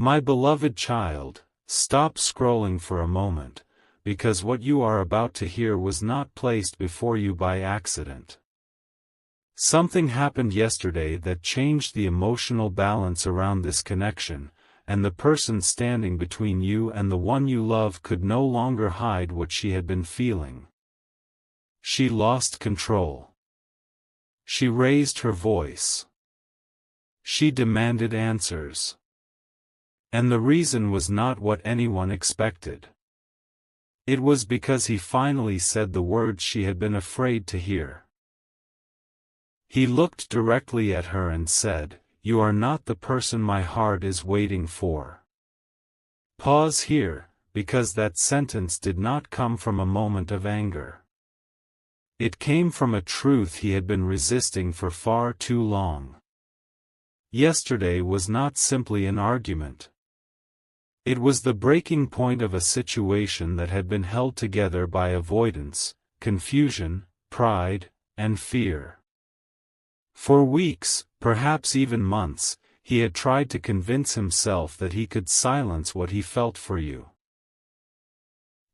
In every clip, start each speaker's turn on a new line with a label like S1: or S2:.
S1: My beloved child, stop scrolling for a moment, because what you are about to hear was not placed before you by accident. Something happened yesterday that changed the emotional balance around this connection, and the person standing between you and the one you love could no longer hide what she had been feeling. She lost control. She raised her voice. She demanded answers. And the reason was not what anyone expected. It was because he finally said the words she had been afraid to hear. He looked directly at her and said, "You are not the person my heart is waiting for." Pause here, because that sentence did not come from a moment of anger. It came from a truth he had been resisting for far too long. Yesterday was not simply an argument. It was the breaking point of a situation that had been held together by avoidance, confusion, pride, and fear. For weeks, perhaps even months, he had tried to convince himself that he could silence what he felt for you.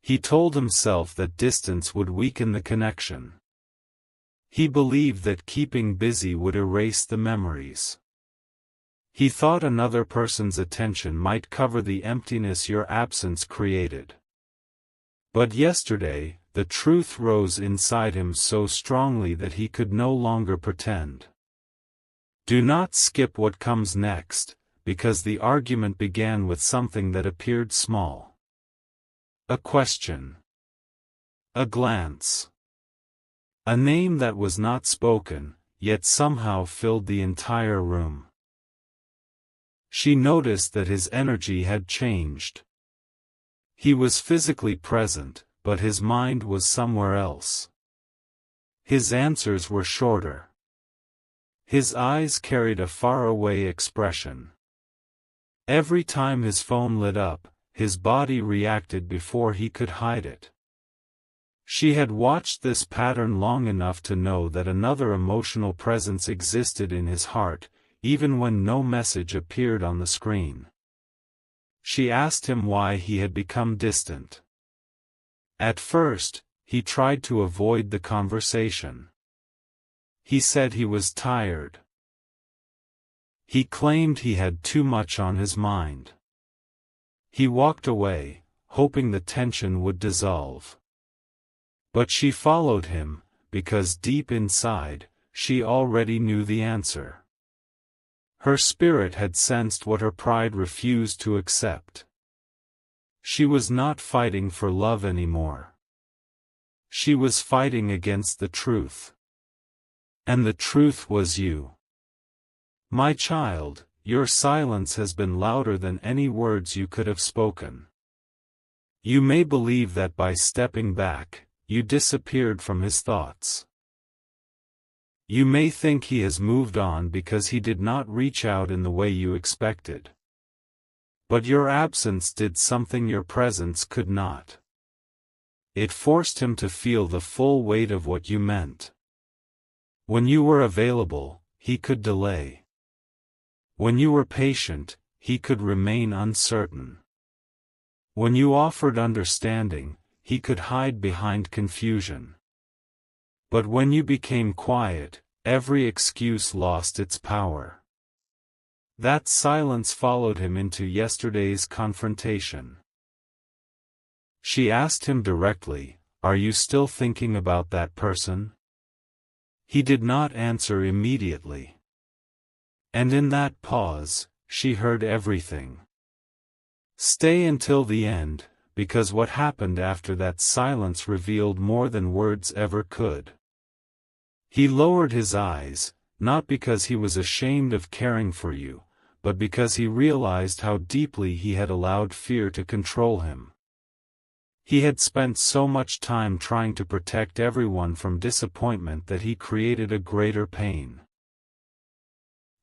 S1: He told himself that distance would weaken the connection. He believed that keeping busy would erase the memories. He thought another person's attention might cover the emptiness your absence created. But yesterday, the truth rose inside him so strongly that he could no longer pretend. Do not skip what comes next, because the argument began with something that appeared small. A question. A glance. A name that was not spoken, yet somehow filled the entire room. She noticed that his energy had changed. He was physically present, but his mind was somewhere else. His answers were shorter. His eyes carried a faraway expression. Every time his phone lit up, his body reacted before he could hide it. She had watched this pattern long enough to know that another emotional presence existed in his heart, even when no message appeared on the screen. She asked him why he had become distant. At first, he tried to avoid the conversation. He said he was tired. He claimed he had too much on his mind. He walked away, hoping the tension would dissolve. But she followed him, because deep inside, she already knew the answer. Her spirit had sensed what her pride refused to accept. She was not fighting for love anymore. She was fighting against the truth. And the truth was you. My child, your silence has been louder than any words you could have spoken. You may believe that by stepping back, you disappeared from his thoughts. You may think he has moved on because he did not reach out in the way you expected. But your absence did something your presence could not. It forced him to feel the full weight of what you meant. When you were available, he could delay. When you were patient, he could remain uncertain. When you offered understanding, he could hide behind confusion. But when you became quiet, every excuse lost its power. That silence followed him into yesterday's confrontation. She asked him directly, "Are you still thinking about that person?" He did not answer immediately. And in that pause, she heard everything. Stay until the end, because what happened after that silence revealed more than words ever could. He lowered his eyes, not because he was ashamed of caring for you, but because he realized how deeply he had allowed fear to control him. He had spent so much time trying to protect everyone from disappointment that he created a greater pain.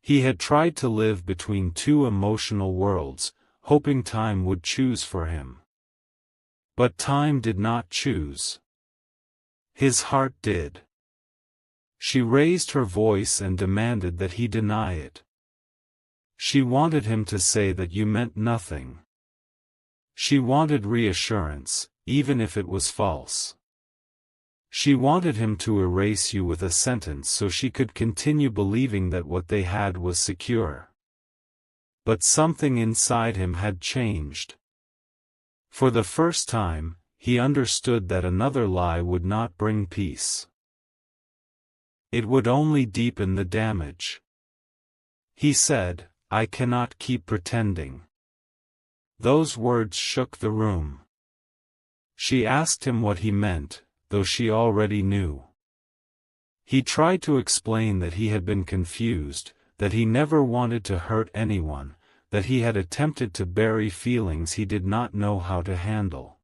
S1: He had tried to live between two emotional worlds, hoping time would choose for him. But time did not choose. His heart did. She raised her voice and demanded that he deny it. She wanted him to say that you meant nothing. She wanted reassurance, even if it was false. She wanted him to erase you with a sentence so she could continue believing that what they had was secure. But something inside him had changed. For the first time, he understood that another lie would not bring peace. It would only deepen the damage. He said, "I cannot keep pretending." Those words shook the room. She asked him what he meant, though she already knew. He tried to explain that he had been confused, that he never wanted to hurt anyone, that he had attempted to bury feelings he did not know how to handle.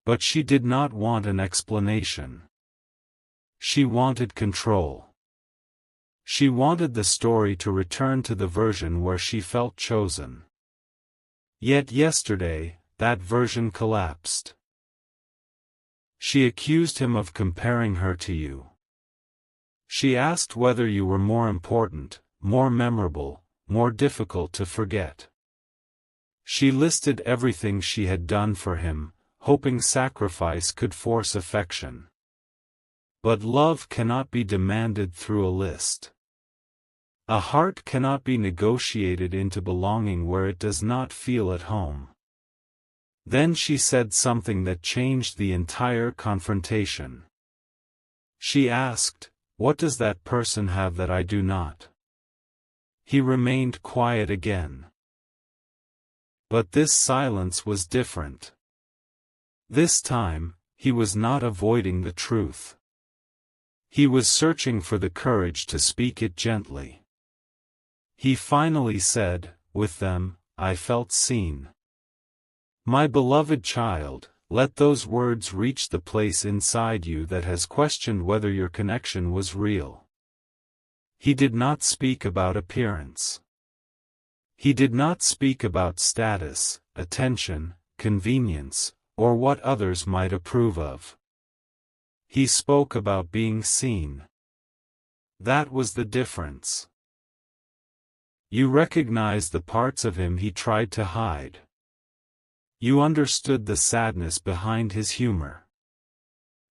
S1: But she did not want an explanation. She wanted control. She wanted the story to return to the version where she felt chosen. Yet yesterday, that version collapsed. She accused him of comparing her to you. She asked whether you were more important, more memorable, more difficult to forget. She listed everything she had done for him, hoping sacrifice could force affection. But love cannot be demanded through a list. A heart cannot be negotiated into belonging where it does not feel at home. Then she said something that changed the entire confrontation. She asked, "What does that person have that I do not?" He remained quiet again. But this silence was different. This time, he was not avoiding the truth. He was searching for the courage to speak it gently. He finally said, "With them, I felt seen." My beloved child, let those words reach the place inside you that has questioned whether your connection was real. He did not speak about appearance. He did not speak about status, attention, convenience, or what others might approve of. He spoke about being seen. That was the difference. You recognized the parts of him he tried to hide. You understood the sadness behind his humor.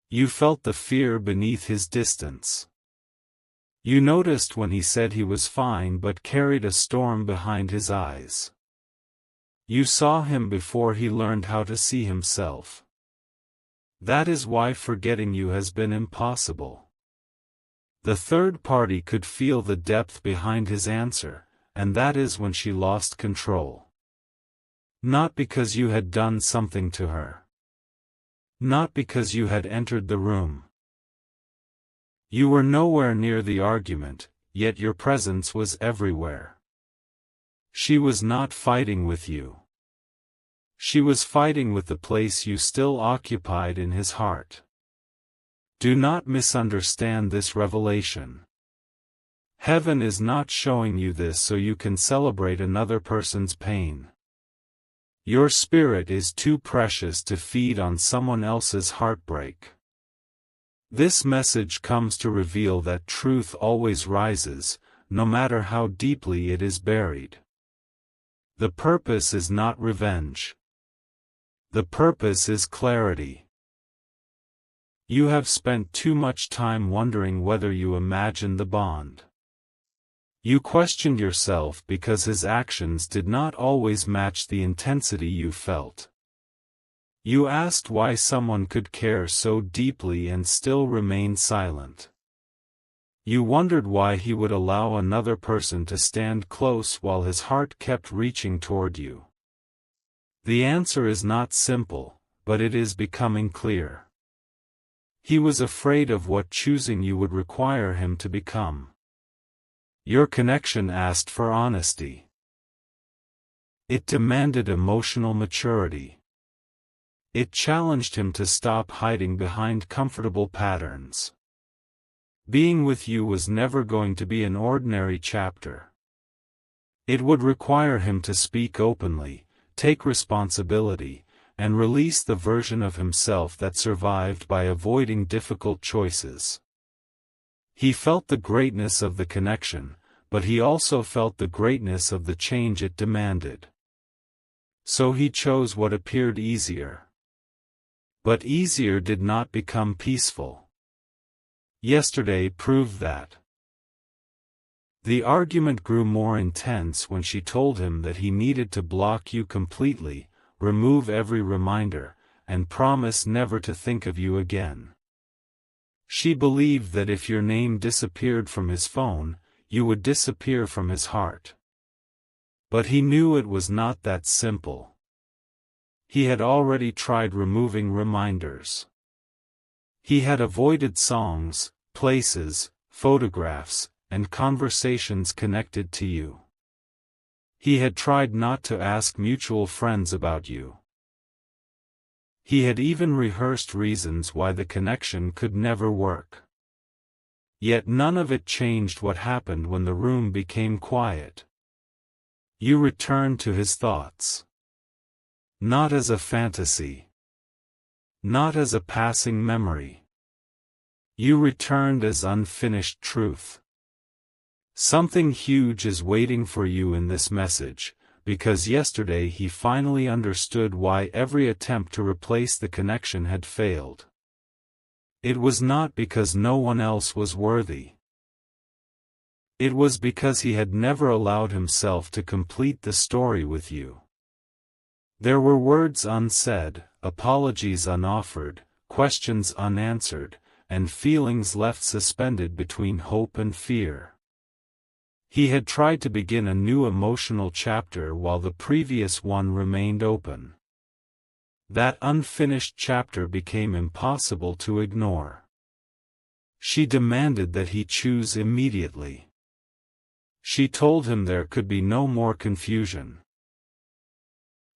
S1: You felt the fear beneath his distance. You noticed when he said he was fine but carried a storm behind his eyes. You saw him before he learned how to see himself. That is why forgetting you has been impossible. The third party could feel the depth behind his answer, and that is when she lost control. Not because you had done something to her. Not because you had entered the room. You were nowhere near the argument, yet your presence was everywhere. She was not fighting with you. She was fighting with the place you still occupied in his heart. Do not misunderstand this revelation. Heaven is not showing you this so you can celebrate another person's pain. Your spirit is too precious to feed on someone else's heartbreak. This message comes to reveal that truth always rises, no matter how deeply it is buried. The purpose is not revenge. The purpose is clarity. You have spent too much time wondering whether you imagined the bond. You questioned yourself because his actions did not always match the intensity you felt. You asked why someone could care so deeply and still remain silent. You wondered why he would allow another person to stand close while his heart kept reaching toward you. The answer is not simple, but it is becoming clear. He was afraid of what choosing you would require him to become. Your connection asked for honesty. It demanded emotional maturity. It challenged him to stop hiding behind comfortable patterns. Being with you was never going to be an ordinary chapter. It would require him to speak openly, take responsibility, and release the version of himself that survived by avoiding difficult choices. He felt the greatness of the connection, but he also felt the greatness of the change it demanded. So he chose what appeared easier. But easier did not become peaceful. Yesterday proved that. The argument grew more intense when she told him that he needed to block you completely, remove every reminder, and promise never to think of you again. She believed that if your name disappeared from his phone, you would disappear from his heart. But he knew it was not that simple. He had already tried removing reminders. He had avoided songs, places, photographs, and conversations connected to you. He had tried not to ask mutual friends about you. He had even rehearsed reasons why the connection could never work. Yet none of it changed what happened when the room became quiet. You returned to his thoughts. Not as a fantasy. Not as a passing memory. You returned as unfinished truth. Something huge is waiting for you in this message, because yesterday he finally understood why every attempt to replace the connection had failed. It was not because no one else was worthy. It was because he had never allowed himself to complete the story with you. There were words unsaid, apologies unoffered, questions unanswered, and feelings left suspended between hope and fear. He had tried to begin a new emotional chapter while the previous one remained open. That unfinished chapter became impossible to ignore. She demanded that he choose immediately. She told him there could be no more confusion.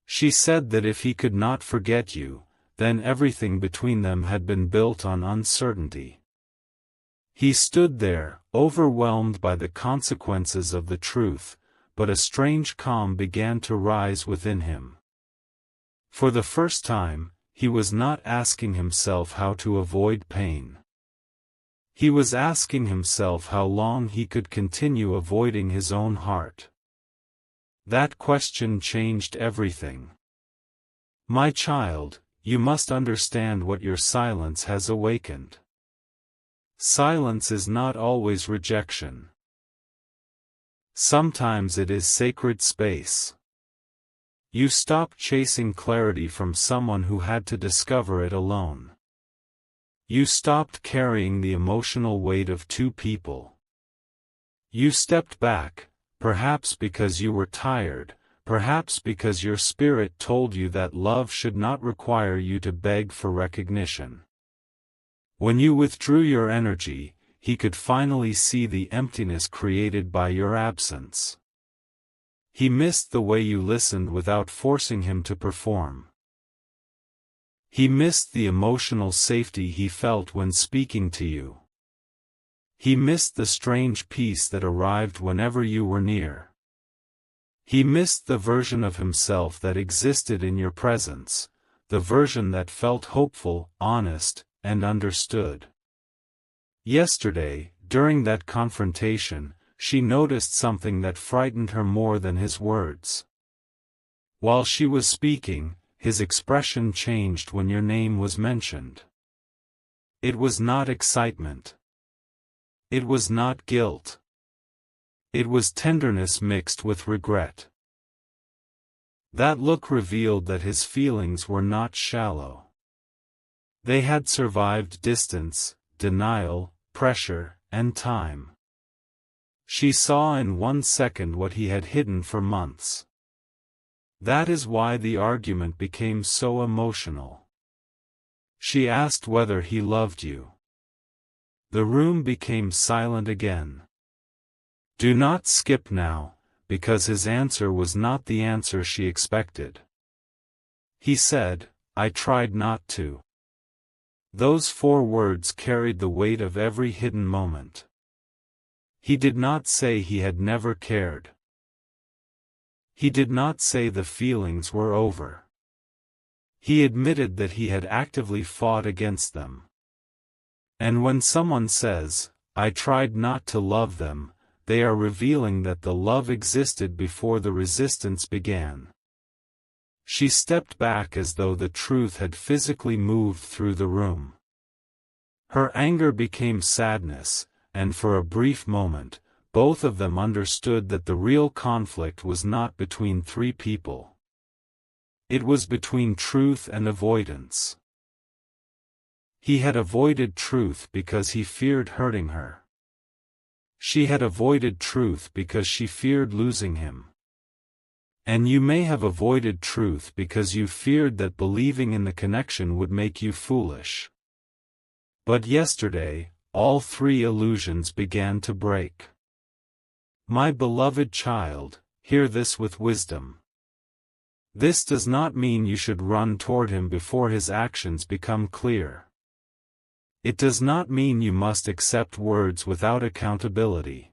S1: She said that if he could not forget you, then everything between them had been built on uncertainty. He stood there, overwhelmed by the consequences of the truth, but a strange calm began to rise within him. For the first time, he was not asking himself how to avoid pain. He was asking himself how long he could continue avoiding his own heart. That question changed everything. My child, you must understand what your silence has awakened. Silence is not always rejection. Sometimes it is sacred space. You stopped chasing clarity from someone who had to discover it alone. You stopped carrying the emotional weight of two people. You stepped back, perhaps because you were tired, perhaps because your spirit told you that love should not require you to beg for recognition. When you withdrew your energy, he could finally see the emptiness created by your absence. He missed the way you listened without forcing him to perform. He missed the emotional safety he felt when speaking to you. He missed the strange peace that arrived whenever you were near. He missed the version of himself that existed in your presence, the version that felt hopeful, honest, and understood. Yesterday, during that confrontation, she noticed something that frightened her more than his words. While she was speaking, his expression changed when your name was mentioned. It was not excitement. It was not guilt. It was tenderness mixed with regret. That look revealed that his feelings were not shallow. They had survived distance, denial, pressure, and time. She saw in 1 second what he had hidden for months. That is why the argument became so emotional. She asked whether he loved you. The room became silent again. Do not skip now, because his answer was not the answer she expected. He said, I tried not to. Those 4 words carried the weight of every hidden moment. He did not say he had never cared. He did not say the feelings were over. He admitted that he had actively fought against them. And when someone says, I tried not to love them, they are revealing that the love existed before the resistance began. She stepped back as though the truth had physically moved through the room. Her anger became sadness, and for a brief moment, both of them understood that the real conflict was not between three people. It was between truth and avoidance. He had avoided truth because he feared hurting her. She had avoided truth because she feared losing him. And you may have avoided truth because you feared that believing in the connection would make you foolish. But yesterday, all three illusions began to break. My beloved child, hear this with wisdom. This does not mean you should run toward him before his actions become clear. It does not mean you must accept words without accountability.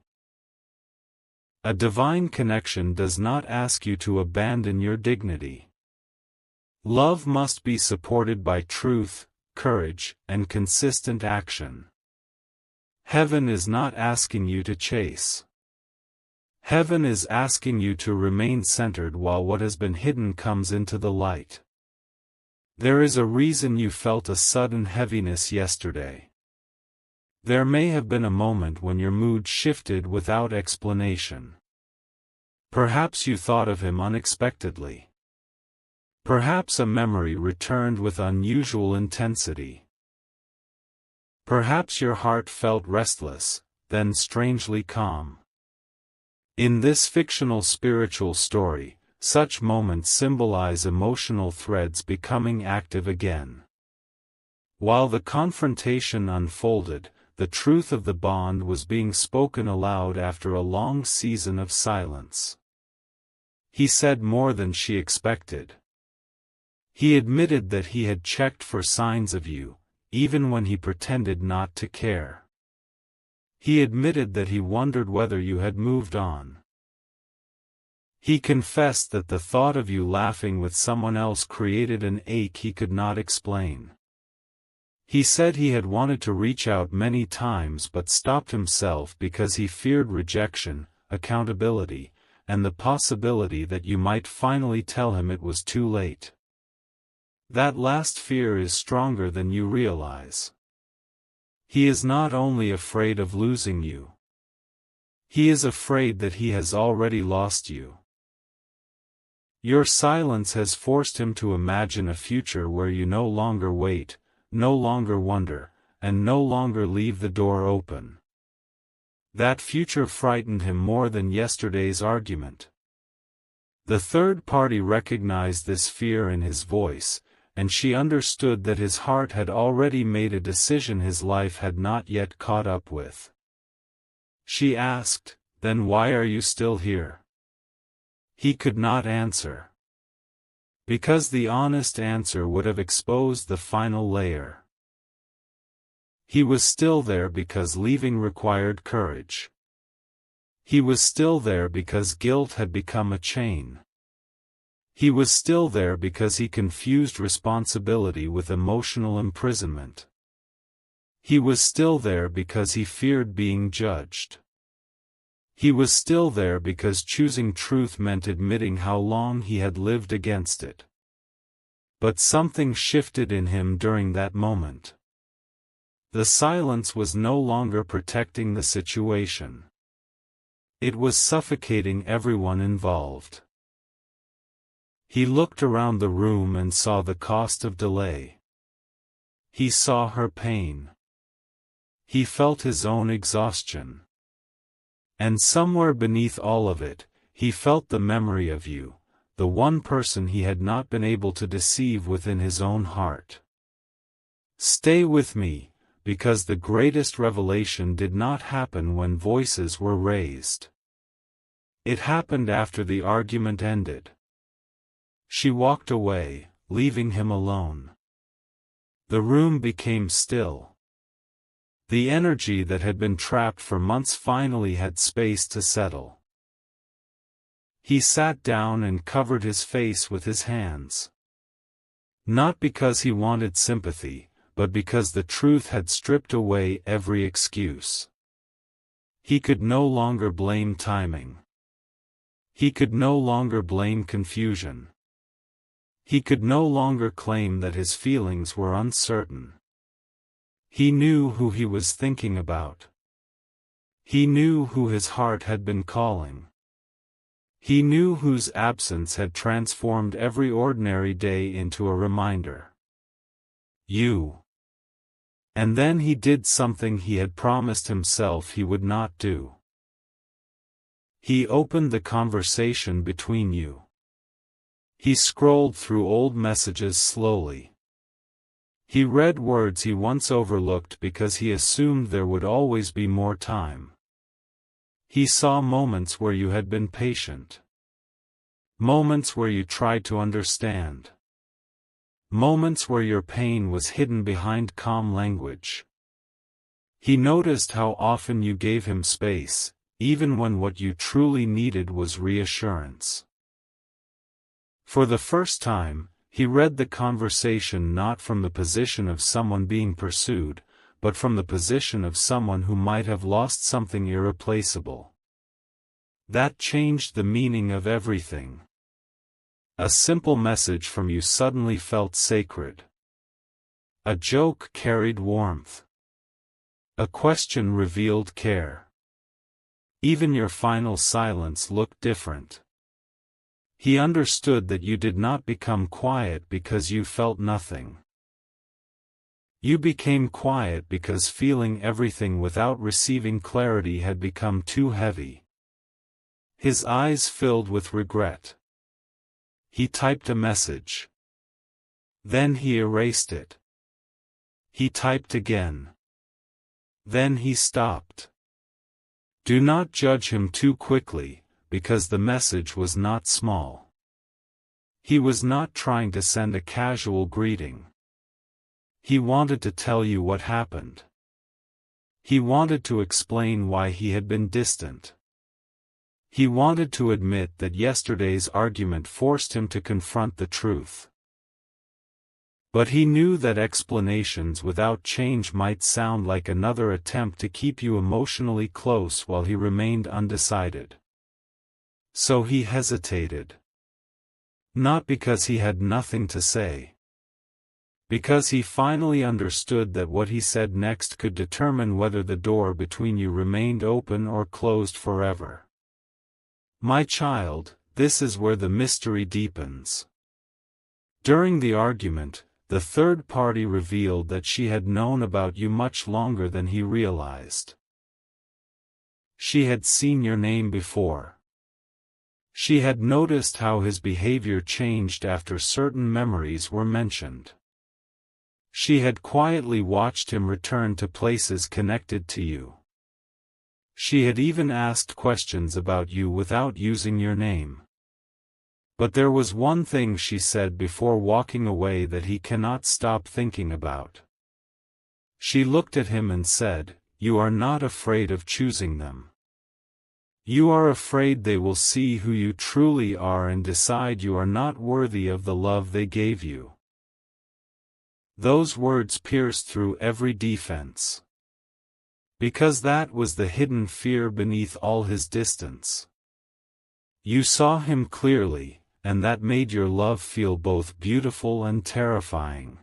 S1: A divine connection does not ask you to abandon your dignity. Love must be supported by truth, courage, and consistent action. Heaven is not asking you to chase. Heaven is asking you to remain centered while what has been hidden comes into the light. There is a reason you felt a sudden heaviness yesterday. There may have been a moment when your mood shifted without explanation. Perhaps you thought of him unexpectedly. Perhaps a memory returned with unusual intensity. Perhaps your heart felt restless, then strangely calm. In this fictional spiritual story, such moments symbolize emotional threads becoming active again. While the confrontation unfolded, the truth of the bond was being spoken aloud after a long season of silence. He said more than she expected. He admitted that he had checked for signs of you, even when he pretended not to care. He admitted that he wondered whether you had moved on. He confessed that the thought of you laughing with someone else created an ache he could not explain. He said he had wanted to reach out many times but stopped himself because he feared rejection, accountability, and the possibility that you might finally tell him it was too late. That last fear is stronger than you realize. He is not only afraid of losing you. He is afraid that he has already lost you. Your silence has forced him to imagine a future where you no longer wait, no longer wonder, and no longer leave the door open. That future frightened him more than yesterday's argument. The third party recognized this fear in his voice, and she understood that his heart had already made a decision his life had not yet caught up with. She asked, "Then why are you still here?" He could not answer. Because the honest answer would have exposed the final layer. He was still there because leaving required courage. He was still there because guilt had become a chain. He was still there because he confused responsibility with emotional imprisonment. He was still there because he feared being judged. He was still there because choosing truth meant admitting how long he had lived against it. But something shifted in him during that moment. The silence was no longer protecting the situation. It was suffocating everyone involved. He looked around the room and saw the cost of delay. He saw her pain. He felt his own exhaustion. And somewhere beneath all of it, he felt the memory of you, the one person he had not been able to deceive within his own heart. Stay with me, because the greatest revelation did not happen when voices were raised. It happened after the argument ended. She walked away, leaving him alone. The room became still. The energy that had been trapped for months finally had space to settle. He sat down and covered his face with his hands. Not because he wanted sympathy, but because the truth had stripped away every excuse. He could no longer blame timing. He could no longer blame confusion. He could no longer claim that his feelings were uncertain. He knew who he was thinking about. He knew who his heart had been calling. He knew whose absence had transformed every ordinary day into a reminder. You. And then he did something he had promised himself he would not do. He opened the conversation between you. He scrolled through old messages slowly. He read words he once overlooked because he assumed there would always be more time. He saw moments where you had been patient. Moments where you tried to understand. Moments where your pain was hidden behind calm language. He noticed how often you gave him space, even when what you truly needed was reassurance. For the first time, he read the conversation not from the position of someone being pursued, but from the position of someone who might have lost something irreplaceable. That changed the meaning of everything. A simple message from you suddenly felt sacred. A joke carried warmth. A question revealed care. Even your final silence looked different. He understood that you did not become quiet because you felt nothing. You became quiet because feeling everything without receiving clarity had become too heavy. His eyes filled with regret. He typed a message. Then he erased it. He typed again. Then he stopped. Do not judge him too quickly, because the message was not small. He was not trying to send a casual greeting. He wanted to tell you what happened. He wanted to explain why he had been distant. He wanted to admit that yesterday's argument forced him to confront the truth. But he knew that explanations without change might sound like another attempt to keep you emotionally close while he remained undecided. So he hesitated. Not because he had nothing to say. Because he finally understood that what he said next could determine whether the door between you remained open or closed forever. My child, this is where the mystery deepens. During the argument, the third party revealed that she had known about you much longer than he realized. She had seen your name before. She had noticed how his behavior changed after certain memories were mentioned. She had quietly watched him return to places connected to you. She had even asked questions about you without using your name. But there was one thing she said before walking away that he cannot stop thinking about. She looked at him and said, "You are not afraid of choosing them. You are afraid they will see who you truly are and decide you are not worthy of the love they gave you." Those words pierced through every defense. Because that was the hidden fear beneath all his distance. You saw him clearly, and that made your love feel both beautiful and terrifying.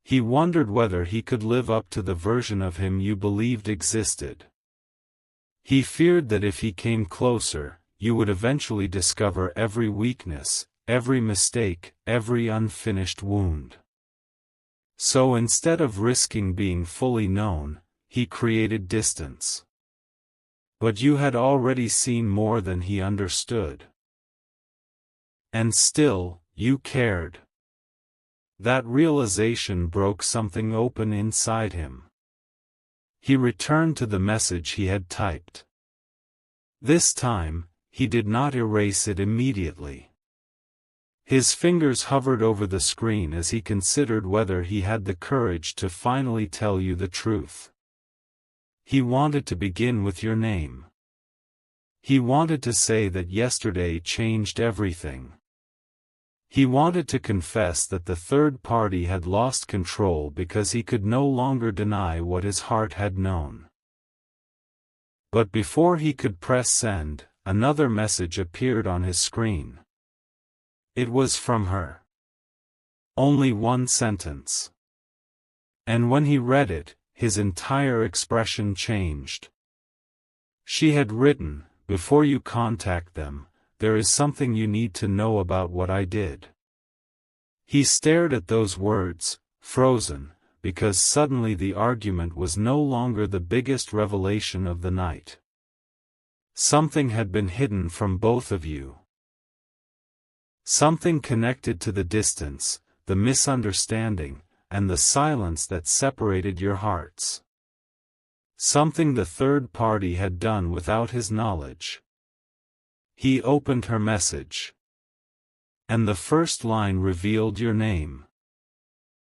S1: He wondered whether he could live up to the version of him you believed existed. He feared that if he came closer, you would eventually discover every weakness, every mistake, every unfinished wound. So instead of risking being fully known, he created distance. But you had already seen more than he understood. And still, you cared. That realization broke something open inside him. He returned to the message he had typed. This time, he did not erase it immediately. His fingers hovered over the screen as he considered whether he had the courage to finally tell you the truth. He wanted to begin with your name. He wanted to say that yesterday changed everything. He wanted to confess that the third party had lost control because he could no longer deny what his heart had known. But before he could press send, another message appeared on his screen. It was from her. Only one sentence. And when he read it, his entire expression changed. She had written, "Before you contact them, there is something you need to know about what I did." He stared at those words, frozen, because suddenly the argument was no longer the biggest revelation of the night. Something had been hidden from both of you. Something connected to the distance, the misunderstanding, and the silence that separated your hearts. Something the third party had done without his knowledge. He opened her message. And the first line revealed your name.